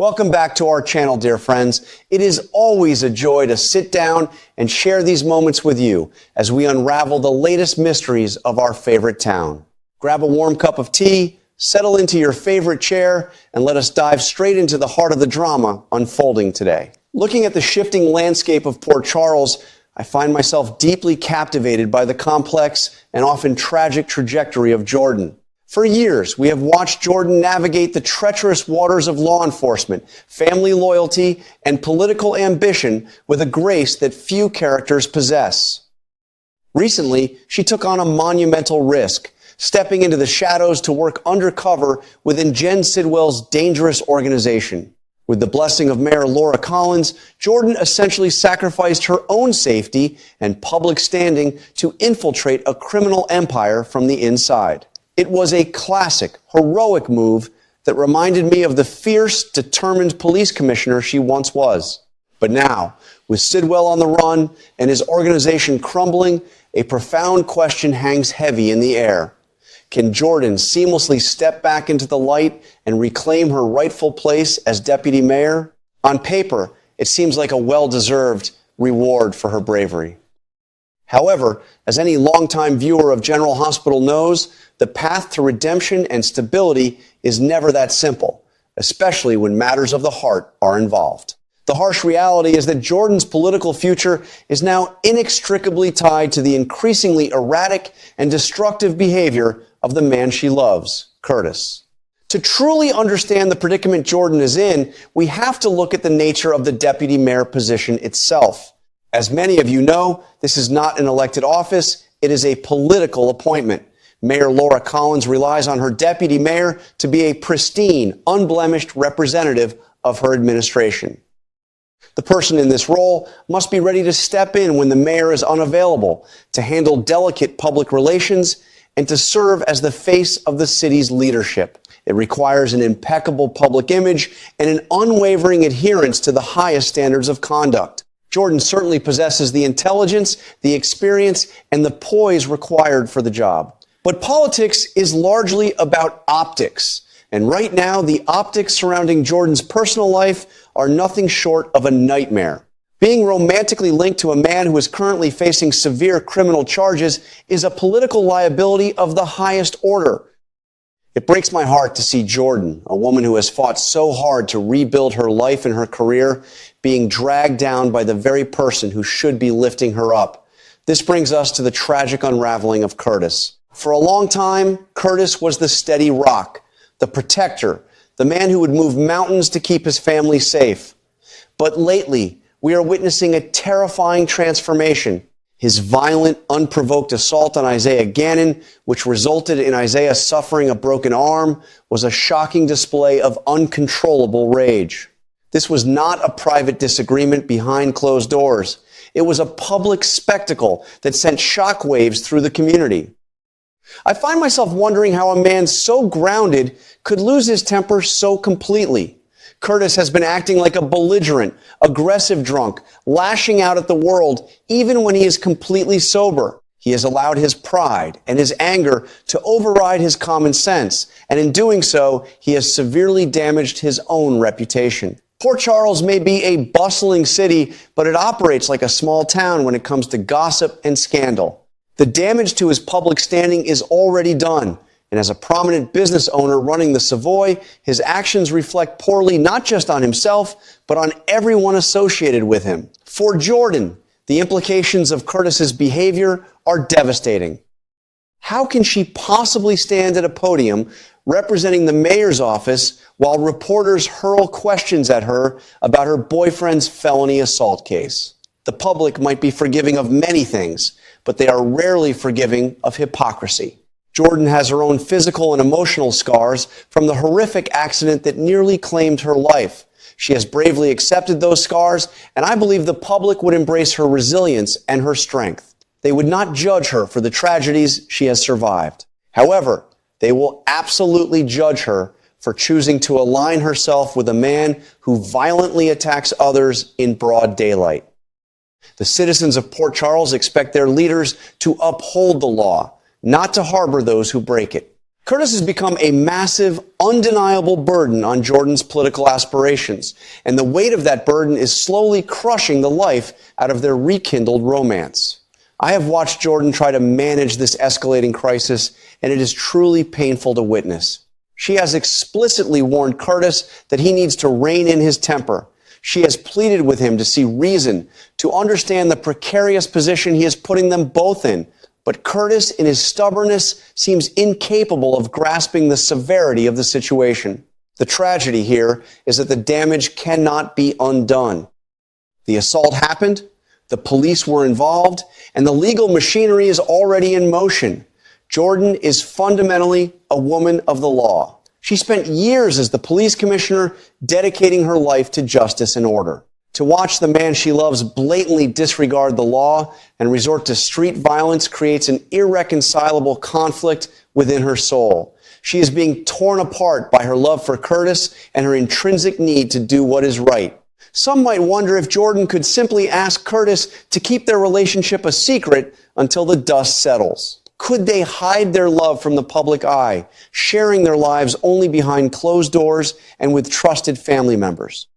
Welcome back to our channel, dear friends. It is always a joy to sit down and share these moments with you as we unravel the latest mysteries of our favorite town. Grab a warm cup of tea, settle into your favorite chair, and let us dive straight into the heart of the drama unfolding today. Looking at the shifting landscape of Port Charles, I find myself deeply captivated by the complex and often tragic trajectory of Jordan. For years, we have watched Jordan navigate the treacherous waters of law enforcement, family loyalty, and political ambition with a grace that few characters possess. Recently, she took on a monumental risk, stepping into the shadows to work undercover within Jen Sidwell's dangerous organization. With the blessing of Mayor Laura Collins, Jordan essentially sacrificed her own safety and public standing to infiltrate a criminal empire from the inside. It was a classic, heroic move that reminded me of the fierce, determined police commissioner she once was. But now, with Sidwell on the run and his organization crumbling, a profound question hangs heavy in the air. Can Jordan seamlessly step back into the light and reclaim her rightful place as deputy mayor? On paper, it seems like a well-deserved reward for her bravery. However, as any longtime viewer of General Hospital knows, the path to redemption and stability is never that simple, especially when matters of the heart are involved. The harsh reality is that Jordan's political future is now inextricably tied to the increasingly erratic and destructive behavior of the man she loves, Curtis. To truly understand the predicament Jordan is in, we have to look at the nature of the deputy mayor position itself. As many of you know, this is not an elected office, it is a political appointment. Mayor Laura Collins relies on her deputy mayor to be a pristine, unblemished representative of her administration. The person in this role must be ready to step in when the mayor is unavailable, to handle delicate public relations, and to serve as the face of the city's leadership. It requires an impeccable public image and an unwavering adherence to the highest standards of conduct. Jordan certainly possesses the intelligence, the experience, and the poise required for the job. But politics is largely about optics. And right now, the optics surrounding Jordan's personal life are nothing short of a nightmare. Being romantically linked to a man who is currently facing severe criminal charges is a political liability of the highest order. It breaks my heart to see Jordan, a woman who has fought so hard to rebuild her life and her career, being dragged down by the very person who should be lifting her up. This brings us to the tragic unraveling of Curtis. For a long time, Curtis was the steady rock, the protector, the man who would move mountains to keep his family safe. But lately, we are witnessing a terrifying transformation. His violent, unprovoked assault on Isaiah Gannon, which resulted in Isaiah suffering a broken arm, was a shocking display of uncontrollable rage. This was not a private disagreement behind closed doors. It was a public spectacle that sent shockwaves through the community. I find myself wondering how a man so grounded could lose his temper so completely. Curtis has been acting like a belligerent, aggressive drunk, lashing out at the world even when he is completely sober. He has allowed his pride and his anger to override his common sense, and in doing so, he has severely damaged his own reputation. Port Charles may be a bustling city, but it operates like a small town when it comes to gossip and scandal. The damage to his public standing is already done. And as a prominent business owner running the Savoy, his actions reflect poorly not just on himself, but on everyone associated with him. For Jordan, the implications of Curtis's behavior are devastating. How can she possibly stand at a podium representing the mayor's office while reporters hurl questions at her about her boyfriend's felony assault case? The public might be forgiving of many things, but they are rarely forgiving of hypocrisy. Jordan has her own physical and emotional scars from the horrific accident that nearly claimed her life. She has bravely accepted those scars, and I believe the public would embrace her resilience and her strength. They would not judge her for the tragedies she has survived. However, they will absolutely judge her for choosing to align herself with a man who violently attacks others in broad daylight. The citizens of Port Charles expect their leaders to uphold the law, not to harbor those who break it. Curtis has become a massive, undeniable burden on Jordan's political aspirations, and the weight of that burden is slowly crushing the life out of their rekindled romance. I have watched Jordan try to manage this escalating crisis, and it is truly painful to witness. She has explicitly warned Curtis that he needs to rein in his temper. She has pleaded with him to see reason, to understand the precarious position he is putting them both in. But Curtis, in his stubbornness, seems incapable of grasping the severity of the situation. The tragedy here is that the damage cannot be undone. The assault happened, the police were involved, and the legal machinery is already in motion. Jordan is fundamentally a woman of the law. She spent years as the police commissioner, dedicating her life to justice and order. To watch the man she loves blatantly disregard the law and resort to street violence creates an irreconcilable conflict within her soul. She is being torn apart by her love for Curtis and her intrinsic need to do what is right. Some might wonder if Jordan could simply ask Curtis to keep their relationship a secret until the dust settles. Could they hide their love from the public eye, sharing their lives only behind closed doors and with trusted family members?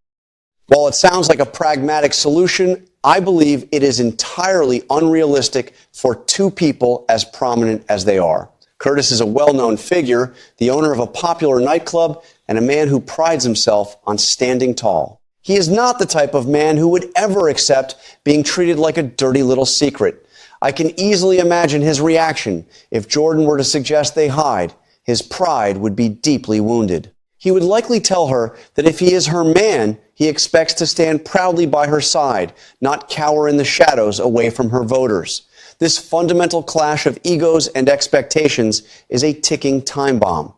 While it sounds like a pragmatic solution, I believe it is entirely unrealistic for two people as prominent as they are. Curtis is a well-known figure, the owner of a popular nightclub, and a man who prides himself on standing tall. He is not the type of man who would ever accept being treated like a dirty little secret. I can easily imagine his reaction if Jordan were to suggest they hide. His pride would be deeply wounded. He would likely tell her that if he is her man, he expects to stand proudly by her side, not cower in the shadows away from her voters. This fundamental clash of egos and expectations is a ticking time bomb.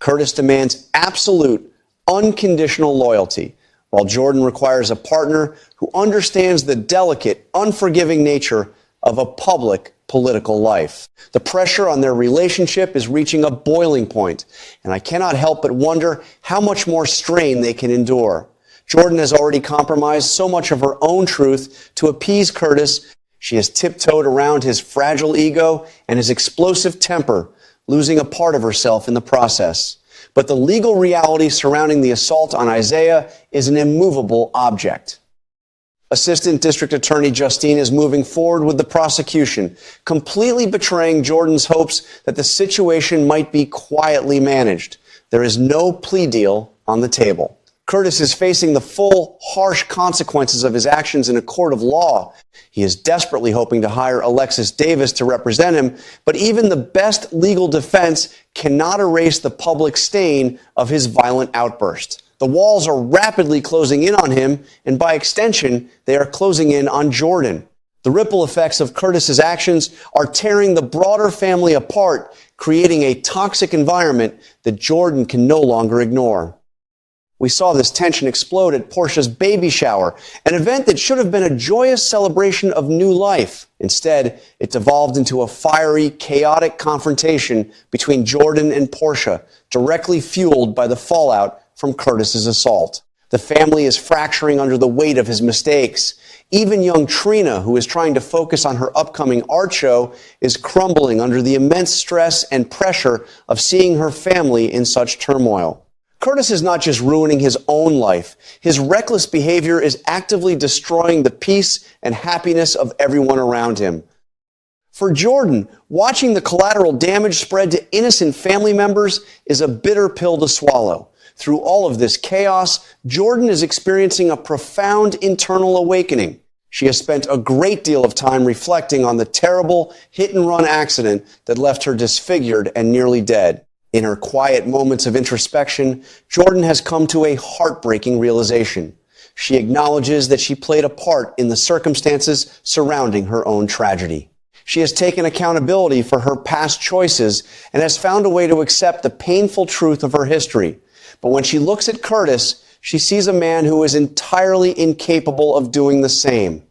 Curtis demands absolute, unconditional loyalty, while Jordan requires a partner who understands the delicate, unforgiving nature of a public political life. The pressure on their relationship is reaching a boiling point, and I cannot help but wonder how much more strain they can endure. Jordan has already compromised so much of her own truth to appease Curtis. She has tiptoed around his fragile ego and his explosive temper, losing a part of herself in the process. But the legal reality surrounding the assault on Isaiah is an immovable object. Assistant District Attorney Justine is moving forward with the prosecution, completely betraying Jordan's hopes that the situation might be quietly managed. There is no plea deal on the table. Curtis is facing the full, harsh consequences of his actions in a court of law. He is desperately hoping to hire Alexis Davis to represent him, but even the best legal defense cannot erase the public stain of his violent outburst. The walls are rapidly closing in on him, and by extension, they are closing in on Jordan. The ripple effects of Curtis's actions are tearing the broader family apart, creating a toxic environment that Jordan can no longer ignore. We saw this tension explode at Portia's baby shower, an event that should have been a joyous celebration of new life. Instead, it devolved into a fiery, chaotic confrontation between Jordan and Portia, directly fueled by the fallout from Curtis's assault. The family is fracturing under the weight of his mistakes. Even young Trina, who is trying to focus on her upcoming art show, is crumbling under the immense stress and pressure of seeing her family in such turmoil. Curtis is not just ruining his own life. His reckless behavior is actively destroying the peace and happiness of everyone around him. For Jordan, watching the collateral damage spread to innocent family members is a bitter pill to swallow. Through all of this chaos, Jordan is experiencing a profound internal awakening. She has spent a great deal of time reflecting on the terrible hit-and-run accident that left her disfigured and nearly dead. In her quiet moments of introspection, Jordan has come to a heartbreaking realization. She acknowledges that she played a part in the circumstances surrounding her own tragedy. She has taken accountability for her past choices and has found a way to accept the painful truth of her history. But when she looks at Curtis, she sees a man who is entirely incapable of doing the same.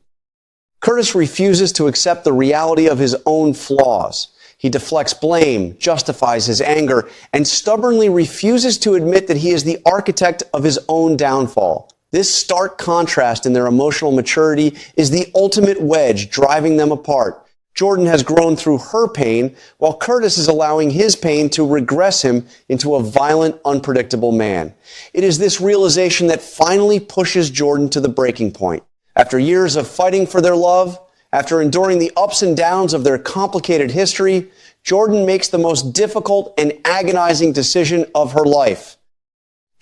Curtis refuses to accept the reality of his own flaws. He deflects blame, justifies his anger, and stubbornly refuses to admit that he is the architect of his own downfall. This stark contrast in their emotional maturity is the ultimate wedge driving them apart. Jordan has grown through her pain, while Curtis is allowing his pain to regress him into a violent, unpredictable man. It is this realization that finally pushes Jordan to the breaking point. After years of fighting for their love, after enduring the ups and downs of their complicated history, Jordan makes the most difficult and agonizing decision of her life.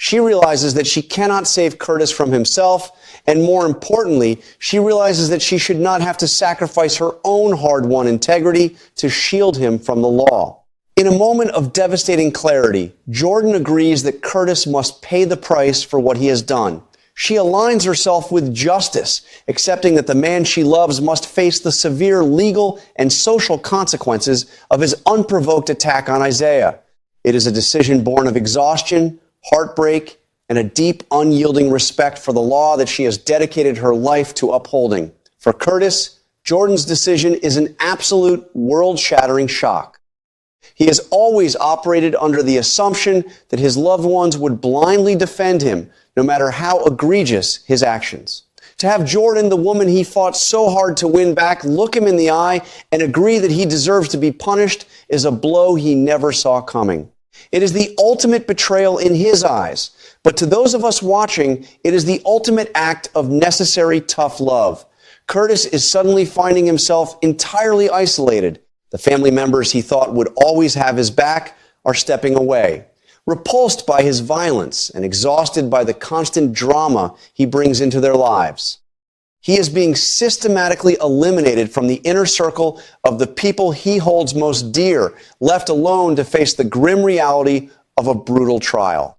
She realizes that she cannot save Curtis from himself, and more importantly, she realizes that she should not have to sacrifice her own hard-won integrity to shield him from the law. In a moment of devastating clarity, Jordan agrees that Curtis must pay the price for what he has done. She aligns herself with justice, accepting that the man she loves must face the severe legal and social consequences of his unprovoked attack on Isaiah. It is a decision born of exhaustion, heartbreak, and a deep, unyielding respect for the law that she has dedicated her life to upholding. For Curtis, Jordan's decision is an absolute world-shattering shock. He has always operated under the assumption that his loved ones would blindly defend him, no matter how egregious his actions. To have Jordan, the woman he fought so hard to win back, look him in the eye and agree that he deserves to be punished is a blow he never saw coming. It is the ultimate betrayal in his eyes, but to those of us watching, it is the ultimate act of necessary tough love. Curtis is suddenly finding himself entirely isolated. The family members he thought would always have his back are stepping away. Repulsed by his violence and exhausted by the constant drama he brings into their lives. He is being systematically eliminated from the inner circle of the people he holds most dear, left alone to face the grim reality of a brutal trial.